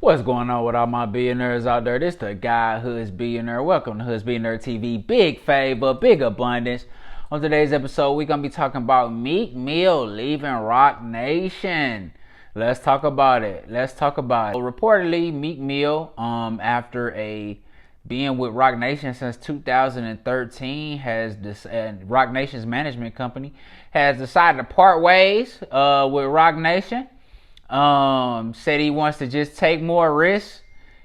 What's going on with all my billionaires out there? This the guy, Hoods Billionaire. Welcome to Hoods Billionaire TV. Big favor, big abundance. On today's episode, we're going to be talking about Meek Mill leaving Roc Nation. Let's talk about it. Reportedly, Meek Mill, after being with Roc Nation since 2013, Roc Nation's management company has decided to part ways with Roc Nation. Said he wants to just take more risks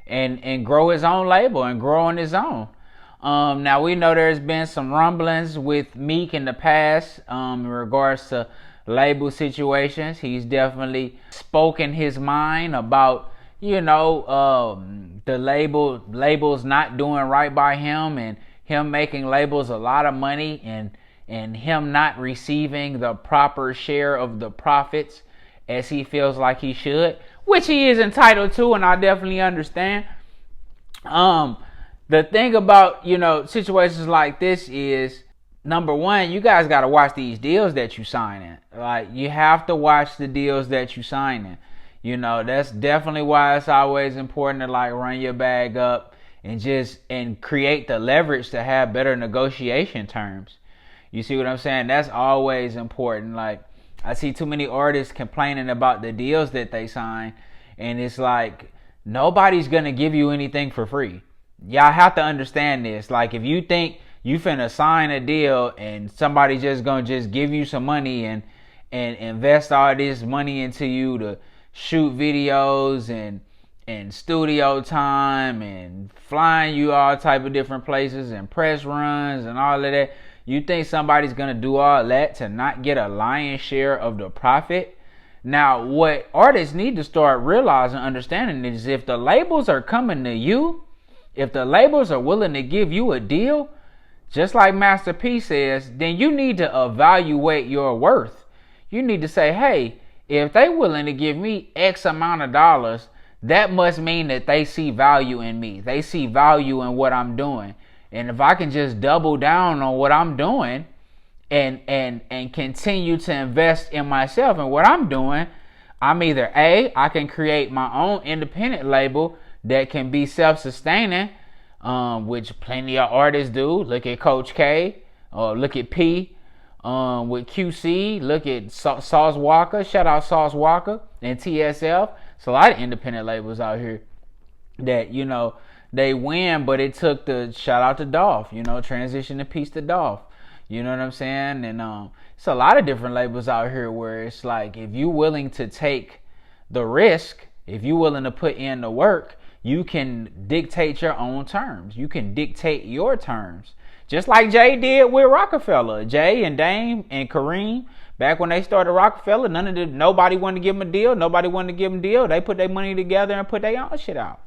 and grow his own label and grow on his own. Now we know there's been some rumblings with Meek in the past in regards to label situations. He's definitely spoken his mind about, the labels not doing right by him and him making labels a lot of money and him not receiving the proper share of the profits as he feels like he should, which he is entitled to, and I definitely understand. The thing about, situations like this is, number one, you guys got to watch these deals that you signing. Like, you have to watch the deals that you signing. That's definitely why it's always important to run your bag up and create the leverage to have better negotiation terms. You see what I'm saying? That's always important. I see too many artists complaining about the deals that they sign, and it's like, nobody's going to give you anything for free. Y'all have to understand this. If you think you finna sign a deal and somebody just going to just give you some money and invest all this money into you to shoot videos and studio time and flying you all type of different places and press runs and all of that, you think somebody's going to do all that to not get a lion's share of the profit? Now, what artists need to start realizing and understanding is if the labels are coming to you, if the labels are willing to give you a deal, just like Master P says, then you need to evaluate your worth. You need to say, hey, if they willing to give me X amount of dollars, that must mean that they see value in me. They see value in what I'm doing. And if I can just double down on what I'm doing and continue to invest in myself and what I'm doing, I'm either I can create my own independent label that can be self-sustaining, which plenty of artists do. Look at Coach K, or look at P, with QC, look at Sauce Walker, shout out Sauce Walker, and TSF. It's a lot of independent labels out here that, they win, but it took the shout out to Dolph, transition the piece to Dolph. You know what I'm saying? And it's a lot of different labels out here where it's like, if you're willing to take the risk, if you're willing to put in the work, you can dictate your own terms. You can dictate your terms. Just like Jay did with Rockefeller. Jay and Dame and Kareem, back when they started Rockefeller, nobody wanted to give them a deal. Nobody wanted to give them a deal. They put their money together and put their own shit out.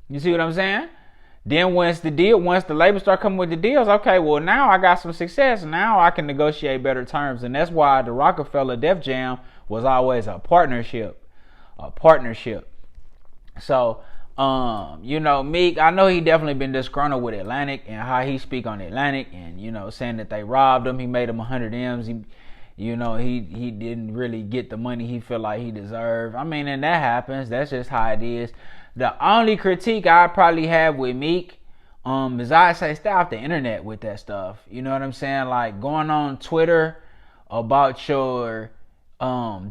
You see what I'm saying? Then once the labels start coming with the deals, okay, well, now I got some success. Now I can negotiate better terms. And that's why the Rockefeller Def Jam was always a partnership. So, Meek, I know he definitely been disgruntled with Atlantic and how he speak on Atlantic and, saying that they robbed him. He made him 100 M's. He didn't really get the money he feel like he deserved. I mean, and that happens. That's just how it is. The only critique I probably have with Meek is I say stay off the internet with that stuff. You know what I'm saying? Like going on Twitter about your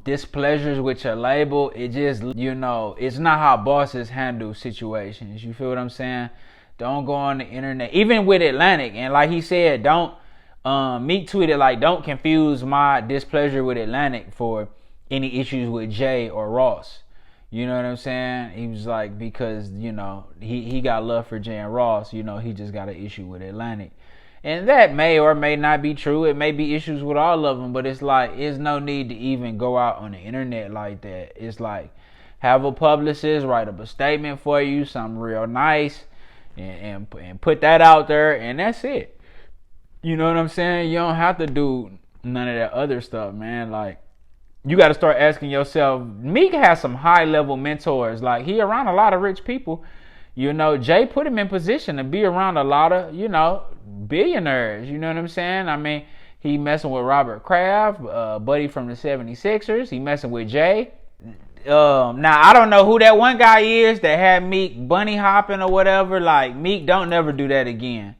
displeasures with your label, it just, it's not how bosses handle situations. You feel what I'm saying? Don't go on the internet. Even with Atlantic, and like he said, Meek tweeted don't confuse my displeasure with Atlantic for any issues with Jay or Ross. You know what I'm saying? He was like, because, he got love for Jay and Ross, he just got an issue with Atlantic. And that may or may not be true. It may be issues with all of them, but it's there's no need to even go out on the internet like that. It's have a publicist write up a statement for you, something real nice, and put that out there, and that's it. You know what I'm saying? You don't have to do none of that other stuff, man. You got to start asking yourself, Meek has some high-level mentors. He around a lot of rich people. Jay put him in position to be around a lot of, billionaires. You know what I'm saying? I mean, he messing with Robert Kraft, buddy from the 76ers. He messing with Jay. Now I don't know who that one guy is that had Meek bunny hopping or whatever. Like, Meek, don't never do that again.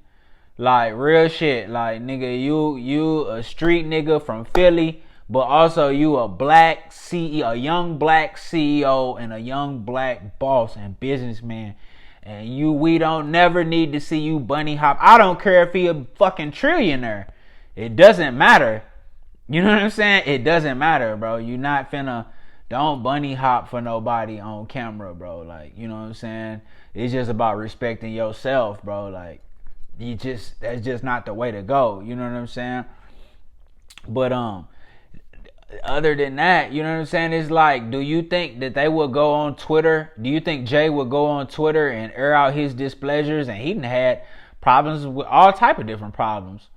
Like, real shit. Like, nigga, you a street nigga from Philly, but also you a black CEO, a young black CEO, and a young black boss and businessman. And we don't never need to see you bunny hop. I don't care if he a fucking trillionaire. It doesn't matter. You know what I'm saying? It doesn't matter, bro. You not finna, don't bunny hop for nobody on camera, bro. Like, you know what I'm saying? It's just about respecting yourself, bro. Like, that's just not the way to go. You know what I'm saying? But other than that, you know what I'm saying? It's like, do you think that they will go on Twitter? Do you think Jay will go on Twitter and air out his displeasures? And he done had problems with all type of different problems.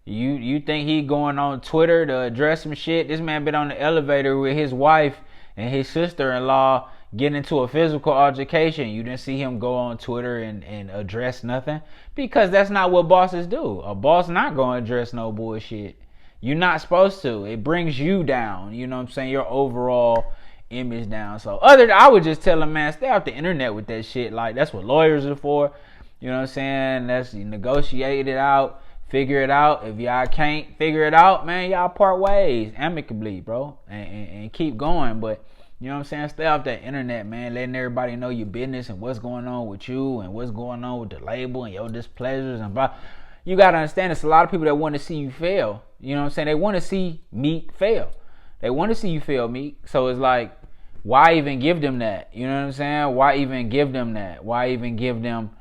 You think he going on Twitter to address some shit? This man been on the elevator with his wife and his sister-in-law getting into a physical altercation. You didn't see him go on Twitter and address nothing? Because that's not what bosses do. A boss not going to address no bullshit. You're not supposed to. It brings you down. You know what I'm saying? Your overall image down. So I would just tell him, man, stay off the internet with that shit. Like, that's what lawyers are for. You know what I'm saying? That's, you negotiate it out. Figure it out. If y'all can't figure it out, man, y'all part ways amicably, bro. And keep going. But, you know what I'm saying? Stay off that internet, man. Letting everybody know your business and what's going on with you and what's going on with the label and your displeasures and blah. You got to understand, there's a lot of people that want to see you fail. You know what I'm saying? They want to see Meek fail. They want to see you fail, Meek. So it's like, why even give them that? You know what I'm saying? Why even give them that? Why even give them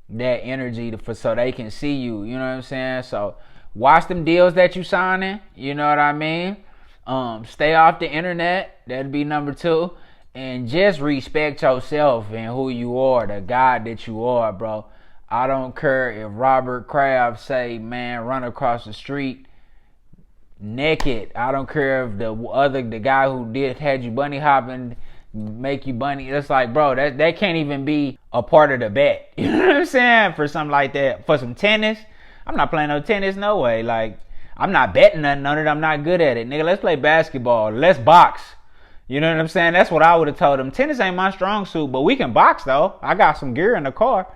that energy so they can see you? You know what I'm saying? So watch them deals that you signing. You know what I mean? Stay off the internet. That'd be number 2. And just respect yourself and who you are, the guy that you are, bro. I don't care if Robert Kraft say, man, run across the street naked. I don't care if the guy who had you bunny hopping make you bunny. It's like, bro, that can't even be a part of the bet. You know what I'm saying? For something like that. For some tennis, I'm not playing no tennis, no way. Like, I'm not betting nothing on it. I'm not good at it. Nigga, let's play basketball. Let's box. You know what I'm saying? That's what I would have told him. Tennis ain't my strong suit, but we can box, though. I got some gear in the car.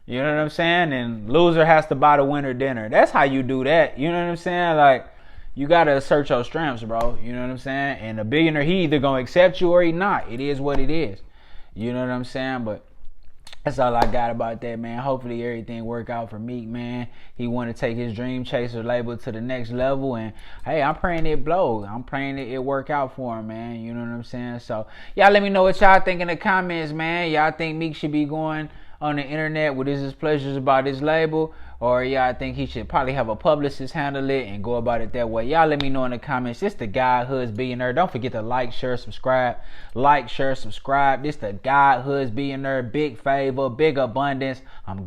You know what I'm saying? And loser has to buy the winner dinner. That's how you do that. You know what I'm saying? Like, you got to assert your strengths, bro. You know what I'm saying? And a billionaire, he either going to accept you or he not. It is what it is. You know what I'm saying? But that's all I got about that, man. Hopefully everything work out for Meek, man. He want to take his Dream Chaser label to the next level. And, hey, I'm praying it blow. I'm praying it work out for him, man. You know what I'm saying? So, y'all let me know what y'all think in the comments, man. Y'all think Meek should be going on the internet with his displeasures about his label, or y'all think he should probably have a publicist handle it and go about it that way? Y'all let me know in the comments. It's the guy HOODZBILLIONAIRE. Don't forget to like, share, subscribe. Like, share, subscribe. This the guy HOODZBILLIONAIRE. Big favor, big abundance. I'm gone.